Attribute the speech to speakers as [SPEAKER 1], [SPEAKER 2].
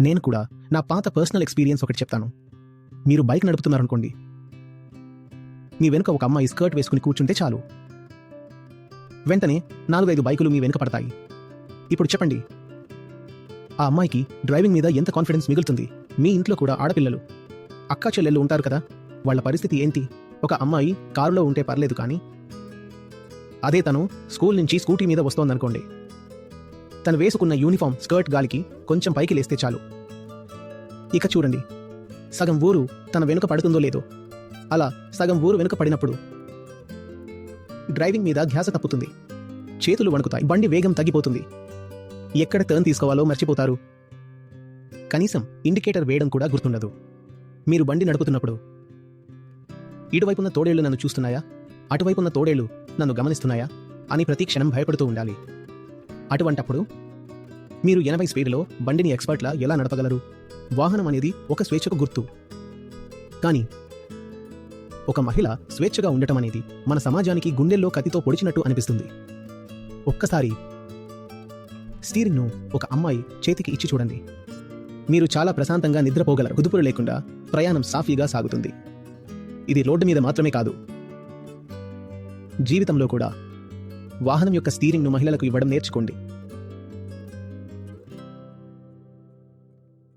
[SPEAKER 1] నేను కూడా నా పాత పర్సనల్ ఎక్స్పీరియన్స్ ఒకటి చెప్తాను. మీరు బైక్ నడుపుతున్నారనుకోండి, మీ వెనుక ఒక అమ్మాయి స్కర్ట్ వేసుకుని కూర్చుంటే చాలు, వెంటనే 4-5 బైకులు మీ వెనుక పడతాయి. ఇప్పుడు చెప్పండి, ఆ అమ్మాయికి డ్రైవింగ్ మీద ఎంత కాన్ఫిడెన్స్ మిగులుతుంది? మీ ఇంట్లో కూడా ఆడపిల్లలు, అక్కా చెల్లెళ్ళు ఉంటారు కదా, వాళ్ళ పరిస్థితి ఏంటి? ఒక అమ్మాయి కారులో ఉంటే పర్లేదు, కానీ అదే తను స్కూల్ నుంచి స్కూటీ మీద వస్తోందనుకోండి, తను వేసుకున్న యూనిఫామ్ స్కర్ట్ గాలికి కొంచెం పైకి లేస్తే చాలు, ఇక చూడండి, సగం ఊరు తన వెనుక పడుతుందో లేదో. అలా సగం ఊరు వెనుక పడినప్పుడు డ్రైవింగ్ మీద ధ్యాస తప్పుతుంది, చేతులు వణుకుతాయి, బండి వేగం తగ్గిపోతుంది, ఎక్కడ టర్న్ తీసుకోవాలో మర్చిపోతారు, కనీసం ఇండికేటర్ వేయడం కూడా గుర్తుండదు. మీరు బండి నడుపుతున్నప్పుడు ఇటువైపున్న తోడేళ్లు నన్ను చూస్తున్నాయా, అటువైపున్న తోడేళ్లు నన్ను గమనిస్తున్నాయా అని ప్రతి క్షణం భయపడుతూ ఉండాలి. అటువంటప్పుడు మీరు 80 స్పీడ్లో బండిని ఎక్స్పర్ట్లా ఎలా నడపగలరు? వాహనం అనేది ఒక స్వేచ్ఛకు గుర్తు, కానీ ఒక మహిళ స్వేచ్ఛగా ఉండటం అనేది మన సమాజానికి గుండెల్లో కత్తితో పొడిచినట్టు అనిపిస్తుంది. ఒక్కసారి స్టీరింగ్ను ఒక అమ్మాయి చేతికి ఇచ్చి చూడండి, మీరు చాలా ప్రశాంతంగా నిద్రపోగలరు. కుదుపులు లేకుండా ప్రయాణం సాఫీగా సాగుతుంది. ఇది రోడ్డు మీద మాత్రమే కాదు, జీవితంలో కూడా వాహనం యొక్క స్టీరింగ్ను మహిళలకు ఇవ్వడం నేర్చుకోండి.